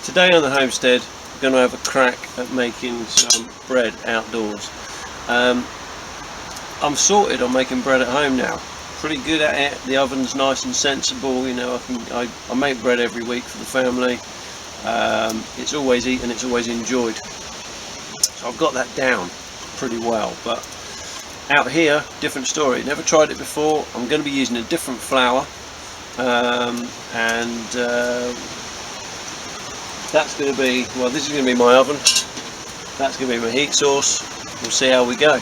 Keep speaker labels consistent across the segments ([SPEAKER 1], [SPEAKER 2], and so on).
[SPEAKER 1] Today on the homestead we're going to have a crack at making some bread outdoors. I'm sorted on making bread at home now. Pretty good at it. The oven's nice and sensible, you know. I make bread every week for the family. It's always eaten, it's always enjoyed. So I've got that down pretty well. But out here, different story. Never tried it before. I'm going to be using a different flour, that's going to be, well, this is going to be my oven. That's going to be my heat source. We'll see how we go.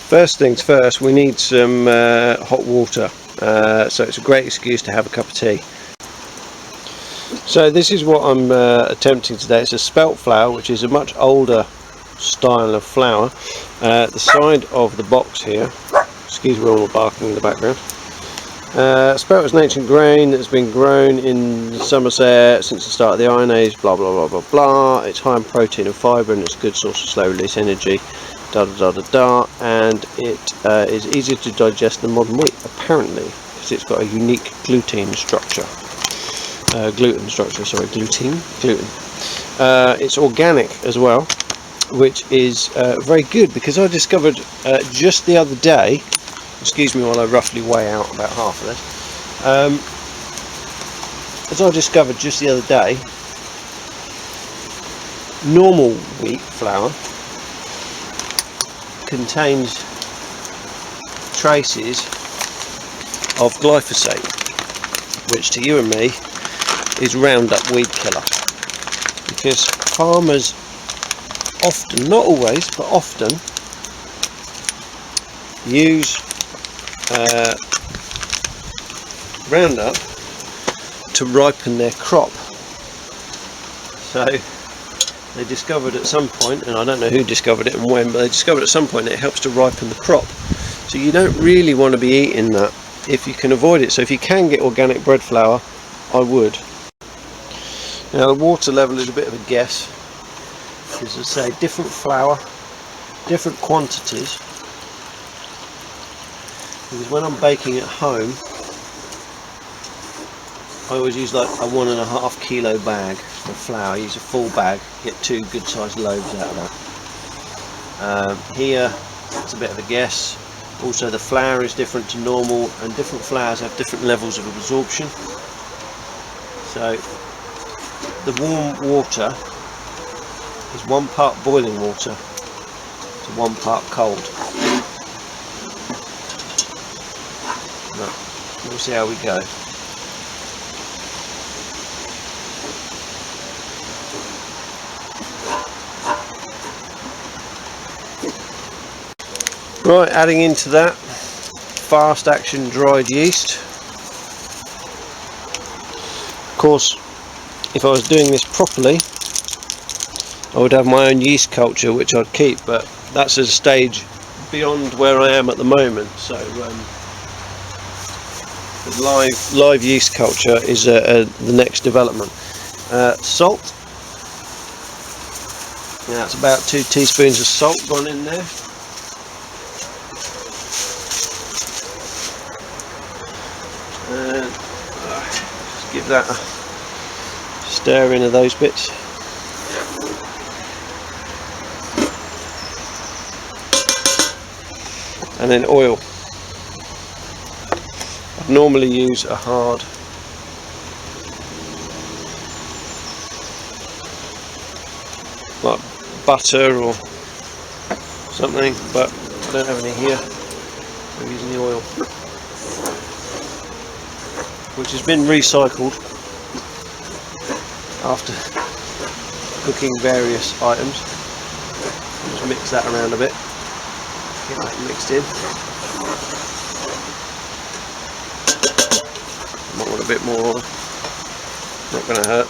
[SPEAKER 1] First things first, we need some hot water, so it's a great excuse to have a cup of tea. So this is what I'm attempting today. It's a spelt flour, which is a much older style of flour. The side of the box here, excuse me all the barking in the background. Spelt is an ancient grain that's been grown in Somerset since the start of the Iron Age, blah blah blah blah blah. It's high in protein and fibre and it's a good source of slow release energy, da da da da da, and it is easier to digest than modern wheat, apparently, because it's got a unique gluten structure. Gluten. It's organic as well, which is very good, because I discovered just the other day, excuse me while I roughly weigh out about half of this, as I discovered just the other day, normal wheat flour contains traces of glyphosate, which to you and me is Roundup weed killer, because farmers often, not always, but often use Roundup to ripen their crop. So they discovered at some point, and I don't know who discovered it and when, but they discovered at some point that it helps to ripen the crop. So you don't really want to be eating that if you can avoid it. So if you can get organic bread flour, I would. Now the water level is a bit of a guess, as I say, different flour, different quantities, because when I'm baking at home I always use like a 1.5 kilo bag of flour. I use a full bag, get 2 good sized loaves out of that. Here it's a bit of a guess. Also the flour is different to normal, and different flours have different levels of absorption. So the warm water is 1 part boiling water to 1 part cold. Right, we'll see how we go. Right, adding into that fast action dried yeast. Of course, if I was doing this properly, I would have my own yeast culture, which I'd keep, but that's a stage beyond where I am at the moment. So live yeast culture is the next development. Salt. Now that's about 2 teaspoons of salt gone in there. Just give that a stir in of those bits. And then oil. I'd normally use a hard like butter or something, but I don't have any here. I'm using the oil, which has been recycled after cooking various items. Just mix that around a bit, get that mixed in. Might want a bit more oil, not going to hurt.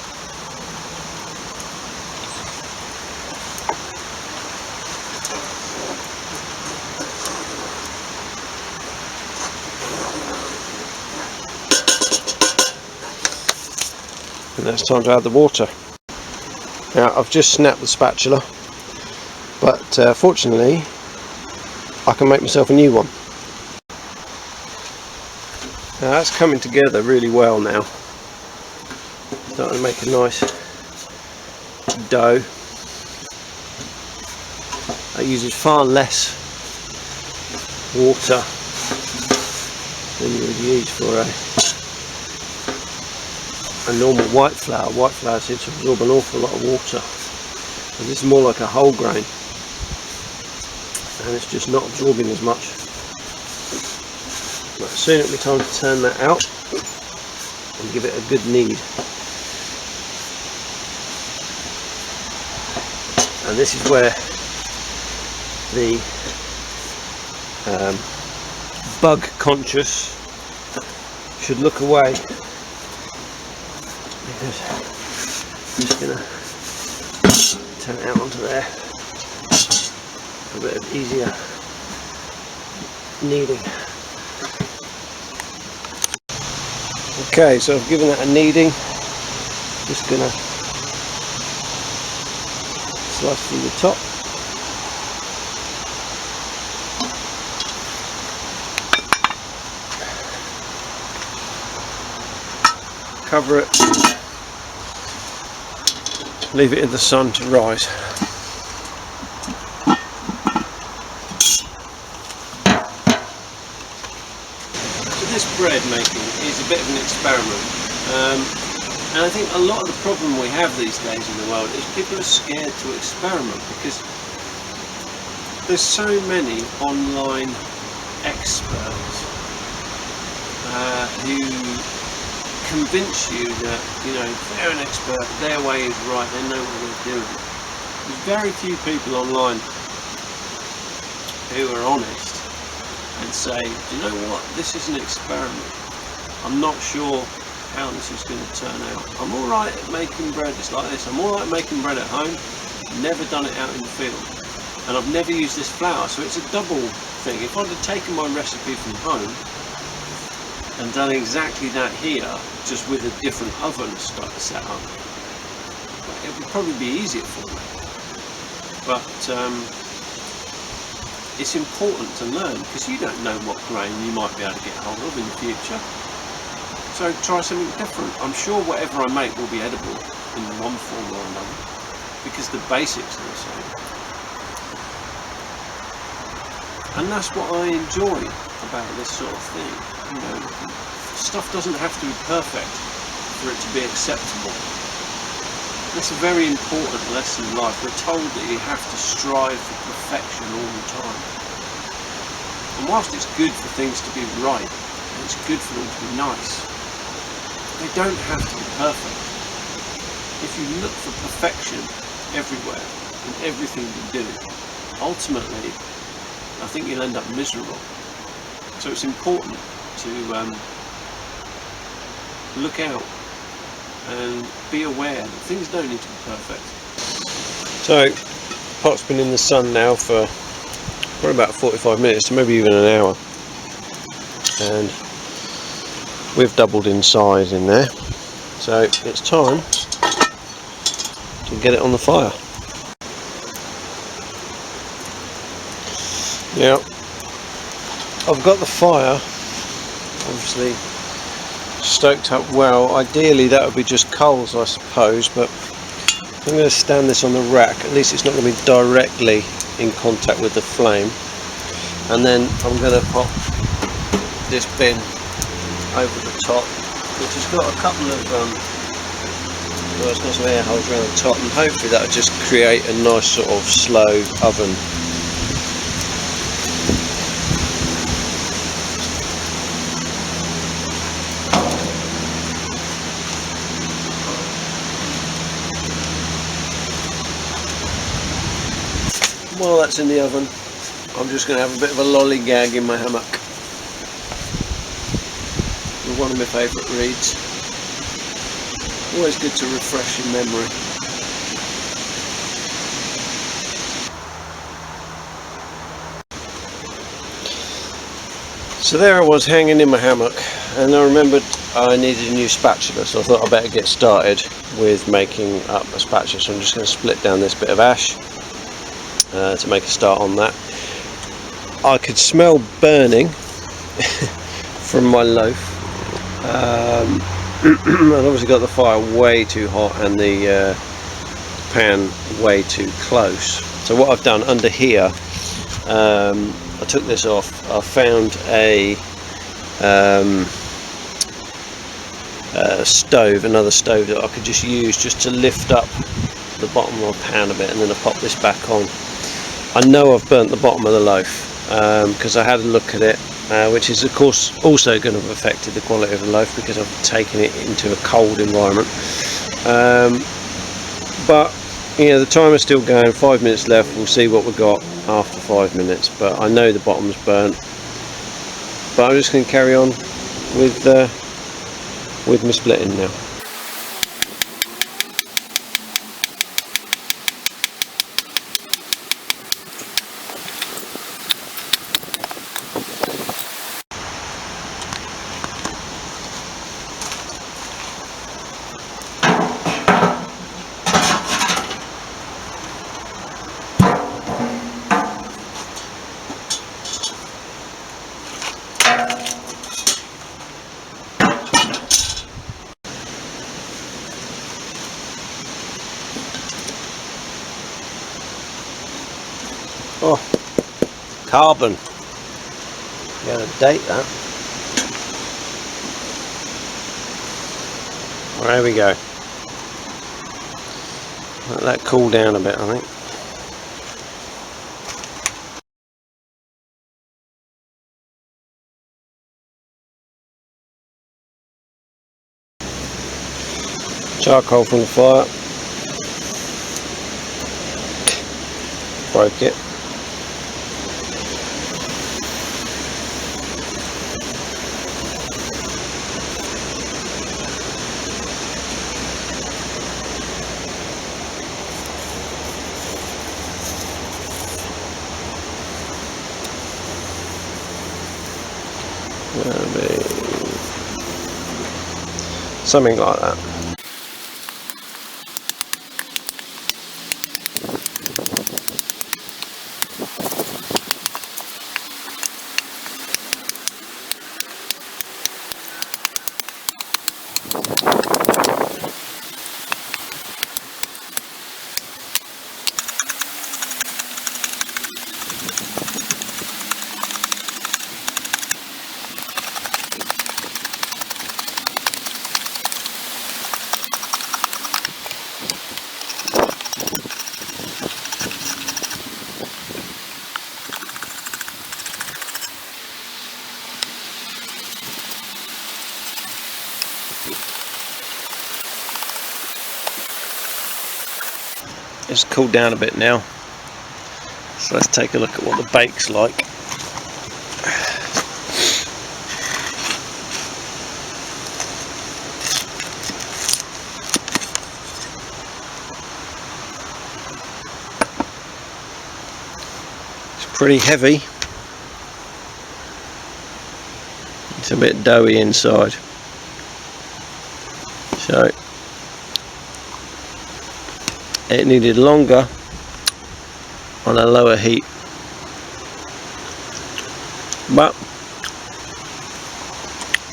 [SPEAKER 1] And now it's time to add the water. Now I've just snapped the spatula, but fortunately I can make myself a new one. Now that's coming together really well now. starting to make a nice dough. It uses far less water than you would use for a normal white flour. White flour seems to absorb an awful lot of water, and this is more like a whole grain, and it's just not absorbing as much. But soon it'll be time to turn that out and give it a good knead. And this is where the bug conscious should look away, because I'm just going to turn it out onto there for a bit of easier kneading. Okay, so I've given that a kneading. Just going to slice through the top. Cover it, leave it in the sun to rise. So this bread making is a bit of an experiment, and I think a lot of the problem we have these days in the world is people are scared to experiment, because there's so many online experts who convince you that, you know, they're an expert, their way is right, they know what they're doing. There's very few people online who are honest and say, do you know what, this is an experiment, I'm not sure how this is going to turn out. I'm alright at making bread just like this, I'm alright making bread at home, never done it out in the field, and I've never used this flour, so it's a double thing. If I'd have taken my recipe from home and done exactly that here, just with a different oven set up, it would probably be easier for me. But it's important to learn, because you don't know what grain you might be able to get hold of in the future. So try something different. I'm sure whatever I make will be edible in one form or another, because the basics are the same. And that's what I enjoy about this sort of thing. You know, stuff doesn't have to be perfect for it to be acceptable. That's a very important lesson in life. We're told that you have to strive for perfection all the time. And whilst it's good for things to be right, and it's good for them to be nice, they don't have to be perfect. If you look for perfection everywhere in everything you do, ultimately I think you'll end up miserable. So it's important to look out and be aware that things don't need to be perfect. So the pot's been in the sun now for probably about 45 minutes, maybe even an hour, and we've doubled in size in there, so it's time to get it on the fire. Now I've got the fire obviously stoked up well. Ideally that would be just coals, I suppose, but I'm going to stand this on the rack. At least it's not going to be directly in contact with the flame. And then I'm going to pop this bin over the top, which has got a couple of well, it's got some air holes around the top, and hopefully that will just create a nice sort of slow oven. While that's in the oven, I'm just going to have a bit of a lollygag in my hammock with one of my favourite reads. Always good to refresh your memory. So there I was, hanging in my hammock, and I remembered I needed a new spatula, so I thought I'd better get started with making up a spatula. So I'm just going to split down this bit of ash to make a start on that. I could smell burning from my loaf, I've obviously got the fire way too hot and the pan way too close. So what I've done under here, I took this off. I found a stove, another stove that I could just use just to lift up the bottom of the pan a bit, and then I pop this back on. I know I've burnt the bottom of the loaf because I had a look at it, which is of course also going to have affected the quality of the loaf because I've taken it into a cold environment. But you know, the timer's still going, 5 minutes left. We'll see what we've got after 5 minutes, but I know the bottom's burnt. But I'm just going to carry on with my splitting now. Oh, carbon. Gotta date that. Well, there we go. Let that cool down a bit, I think. Charcoal from the fire. Broke it. Something like that. It's cooled down a bit now, so let's take a look at what the bake's like. It's pretty heavy. It's a bit doughy inside, so it needed longer on a lower heat, but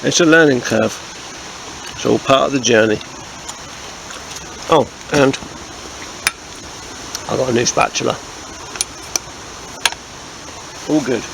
[SPEAKER 1] it's a learning curve. It's all part of the journey. Oh, and I got a new spatula. All good.